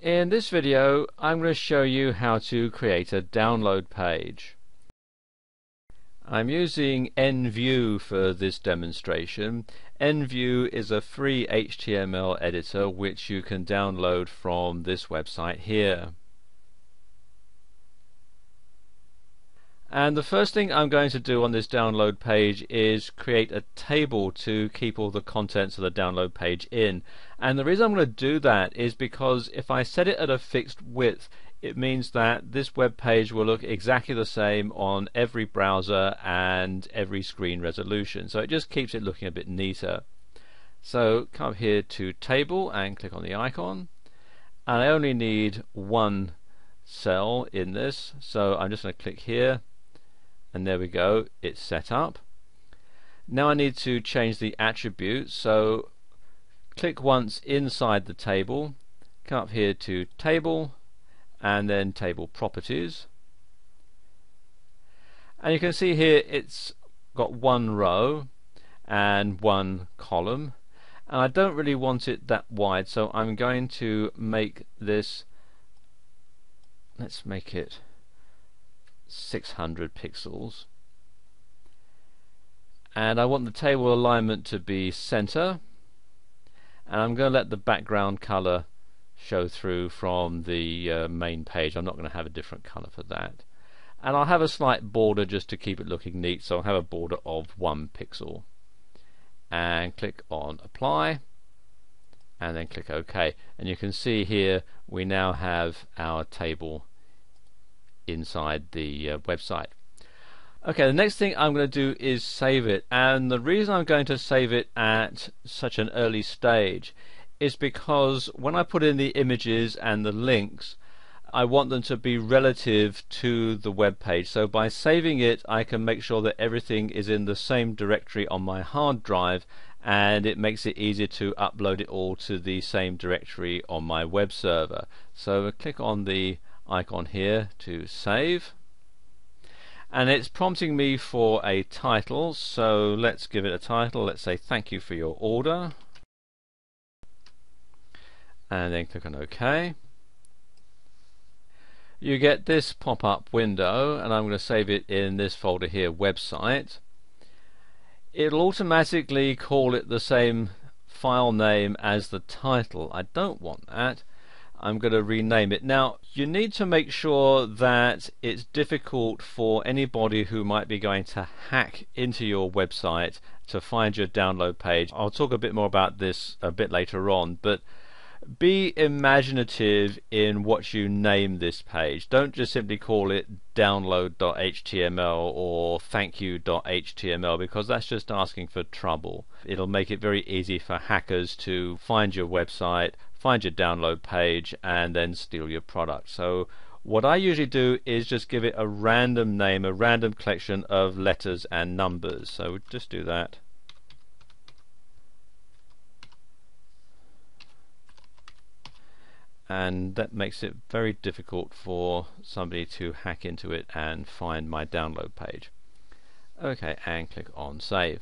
In this video I'm going to show you how to create a download page. I'm using NView for this demonstration. NView is a free HTML editor which you can download from this website here. And the first thing I'm going to do on this download page is create a table to keep all the contents of the download page in. And the reason I'm going to do that is because if I set it at a fixed width, it means that this web page will look exactly the same on every browser and every screen resolution. So it just keeps it looking a bit neater. So come up here to Table and click on the icon. And I only need one cell in this, so I'm just going to click here. And there we go, it's set up. Now I need to change the attributes, so click once inside the table, come up here to Table, and then Table Properties. And you can see here it's got one row and one column, and I don't really want it that wide, so I'm going to make this, let's make it 600 pixels, and I want the table alignment to be center, and I'm going to let the background color show through from the main page. I'm not going to have a different color for that, and I'll have a slight border just to keep it looking neat, so I'll have a border of 1 pixel, and click on Apply and then click OK, and you can see here we now have our table inside the website. Okay, the next thing I'm going to do is save it, and the reason I'm going to save it at such an early stage is because when I put in the images and the links, I want them to be relative to the web page. So by saving it, I can make sure that everything is in the same directory on my hard drive, and it makes it easier to upload it all to the same directory on my web server. So click on the icon here to save, and it's prompting me for a title, so let's give it a title. Let's say thank you for your order, and then click on OK. You get this pop-up window, and I'm going to save it in this folder here, website. It'll automatically call it the same file name as the title. I don't want that. I'm going to rename it. Now you need to make sure that it's difficult for anybody who might be going to hack into your website to find your download page. I'll talk a bit more about this a bit later on, but be imaginative in what you name this page. Don't just simply call it download.html or thankyou.html, because that's just asking for trouble. It'll make it very easy for hackers to find your website, find your download page, and then steal your product. So what I usually do is just give it a random name, a random collection of letters and numbers. So just do that. And that makes it very difficult for somebody to hack into it and find my download page. Okay, and click on Save.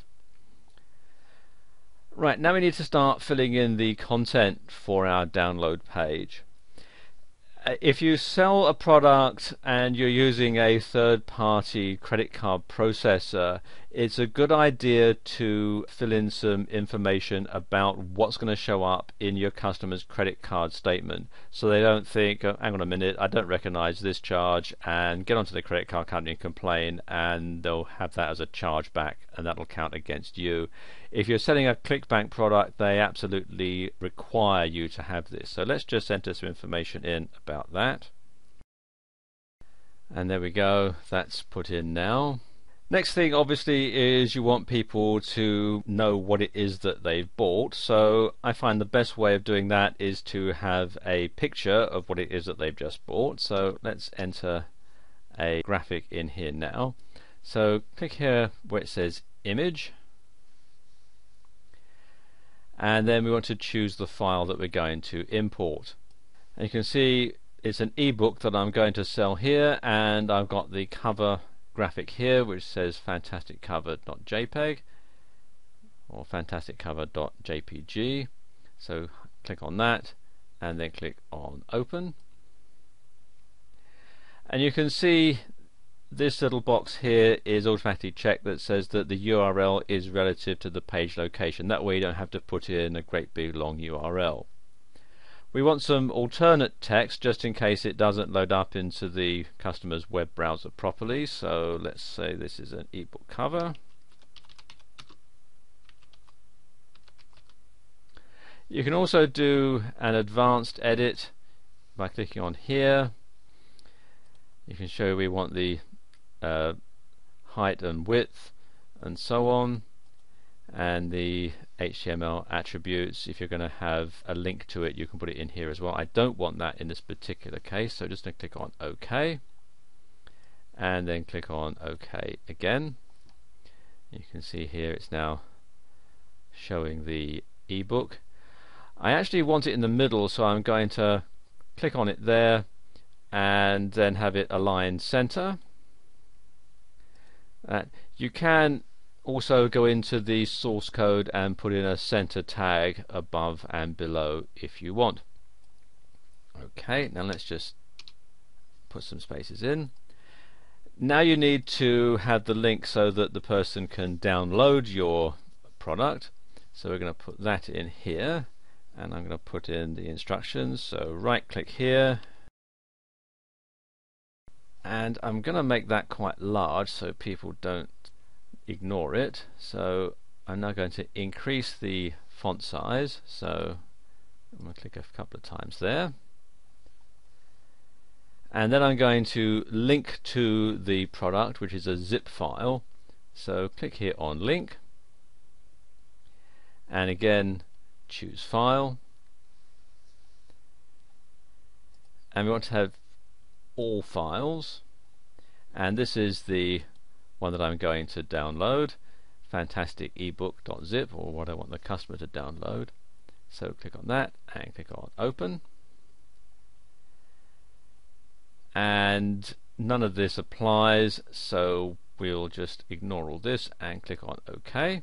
Right, now we need to start filling in the content for our download page. If you sell a product and you're using a third-party credit card processor, it's a good idea to fill in some information about what's going to show up in your customer's credit card statement, so they don't think, oh, hang on a minute, I don't recognize this charge, and get onto the credit card company and complain, and they'll have that as a charge back, and that'll count against you. If you're selling a ClickBank product, they absolutely require you to have this. So let's just enter some information in about that. And there we go, that's put in now. Next thing obviously is you want people to know what it is that they've bought. So I find the best way of doing that is to have a picture of what it is that they've just bought. So let's enter a graphic in here now. So click here where it says image, and then we want to choose the file that we're going to import. And you can see it's an ebook that I'm going to sell here, and I've got the cover graphic here which says fantasticcover.jpg or fantasticcover.jpg. So click on that and then click on open. And you can see this little box here is automatically checked that says that the URL is relative to the page location. That way you don't have to put in a great big long URL. We want some alternate text just in case it doesn't load up into the customer's web browser properly. So let's say this is an ebook cover. You can also do an advanced edit by clicking on here. You can show we want the height and width and so on, and the HTML attributes. If you're going to have a link to it, you can put it in here as well. I don't want that in this particular case, so just going to click on OK and then click on OK again. You can see here it's now showing the ebook. I actually want it in the middle, so I'm going to click on it there and then have it aligned center. You can also go into the source code and put in a center tag above and below if you want. Okay, now let's just put some spaces in. Now you need to have the link so that the person can download your product. So we're going to put that in here, and I'm going to put in the instructions. So right click here, and I'm going to make that quite large so people don't ignore it. So I'm now going to increase the font size, so I'm going to click a couple of times there, and then I'm going to link to the product, which is a zip file. So click here on link, and again choose file, and we want to have all files, and this is the one that I'm going to download, fantasticebook.zip, or what I want the customer to download. So click on that and click on open, and none of this applies, so we'll just ignore all this and click on OK,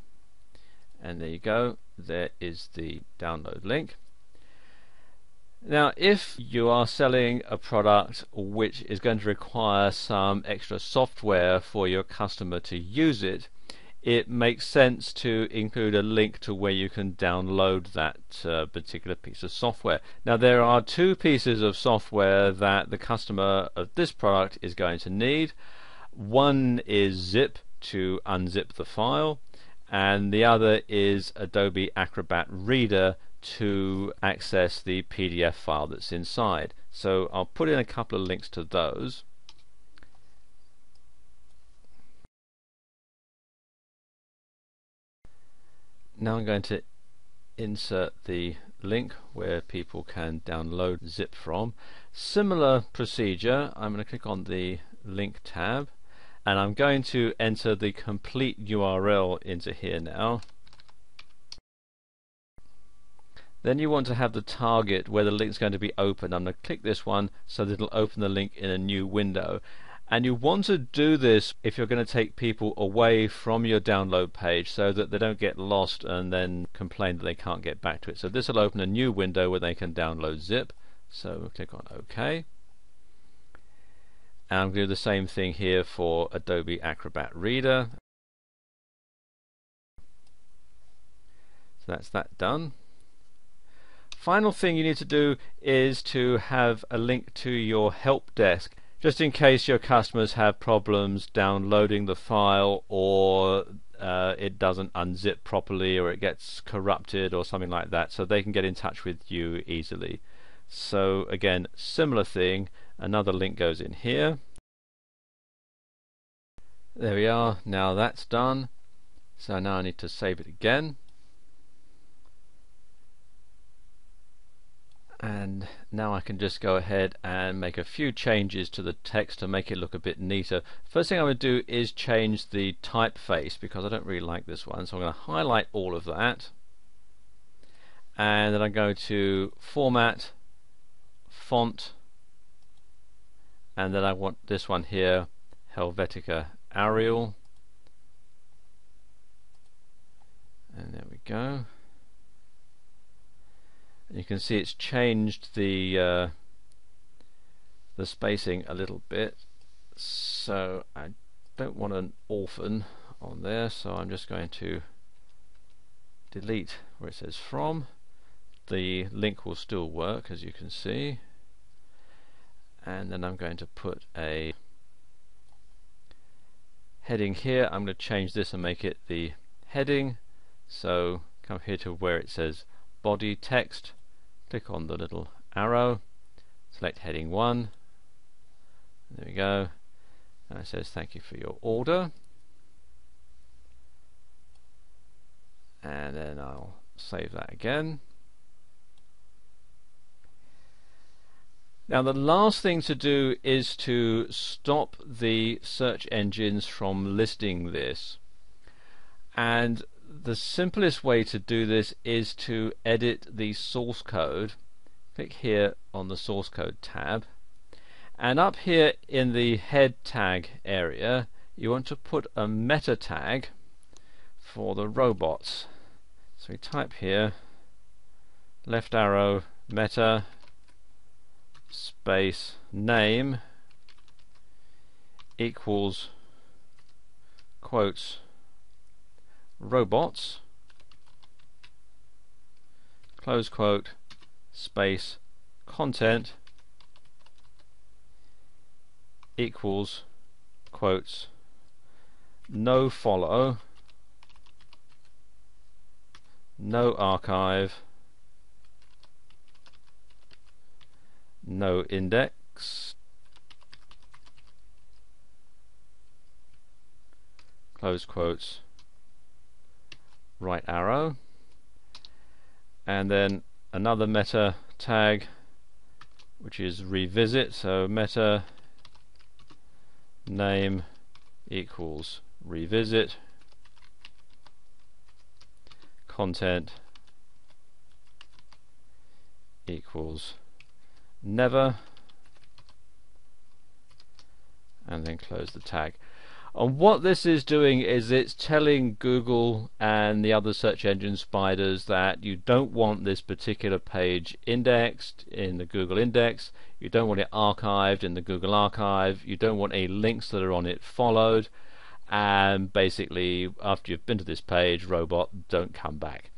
and there you go, there is the download link. Now if you are selling a product which is going to require some extra software for your customer to use it, it makes sense to include a link to where you can download that particular piece of software. Now there are two pieces of software that the customer of this product is going to need. One is Zip to unzip the file, and the other is Adobe Acrobat Reader to access the PDF file that's inside. So I'll put in a couple of links to those. Now I'm going to insert the link where people can download zip from. Similar procedure, I'm going to click on the link tab, and I'm going to enter the complete URL into here now. Then you want to have the target where the link is going to be open. I'm going to click this one so that it'll open the link in a new window. And you want to do this if you're going to take people away from your download page so that they don't get lost and then complain that they can't get back to it. So this will open a new window where they can download zip. So we'll click on OK. And I'm going to do the same thing here for Adobe Acrobat Reader. So that's that done. Final thing you need to do is to have a link to your help desk, just in case your customers have problems downloading the file, or it doesn't unzip properly, or it gets corrupted or something like that, so they can get in touch with you easily. So again, similar thing, another link goes in here. There we are, now that's done. So now I need to save it again. And now I can just go ahead and make a few changes to the text to make it look a bit neater. First thing I'm going to do is change the typeface, because I don't really like this one. So I'm going to highlight all of that, and then I go to Format, Font, and then I want this one here, Helvetica Arial, and there we go. You can see it's changed the spacing a little bit, so I don't want an orphan on there, so I'm just going to delete where it says from. The link will still work, as you can see, and then I'm going to put a heading here. I'm going to change this and make it the heading, so come here to where it says body text, click on the little arrow, select heading 1, there we go, and it says thank you for your order, and then I'll save that again. Now the last thing to do is to stop the search engines from listing this, and the simplest way to do this is to edit the source code. Click here on the source code tab, and up here in the head tag area you want to put a meta tag for the robots. So we type here left arrow meta space name equals quotes robots close quote space content equals quotes no follow, no archive, no index, close quotes, right arrow, and then another meta tag which is revisit, so meta name equals revisit, content equals never, and then close the tag. And what this is doing is it's telling Google and the other search engine spiders that you don't want this particular page indexed in the Google index, you don't want it archived in the Google archive, you don't want any links that are on it followed, and basically after you've been to this page, robot, don't come back.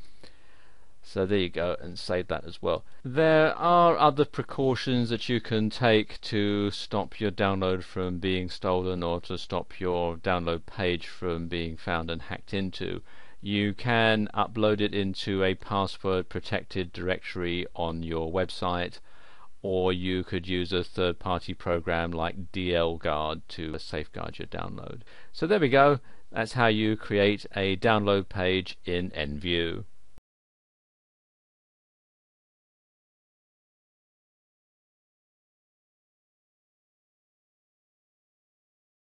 So there you go, and save that as well. There are other precautions that you can take to stop your download from being stolen or to stop your download page from being found and hacked into. You can upload it into a password protected directory on your website, or you could use a third-party program like DLGuard to safeguard your download. So there we go, that's how you create a download page in EnView.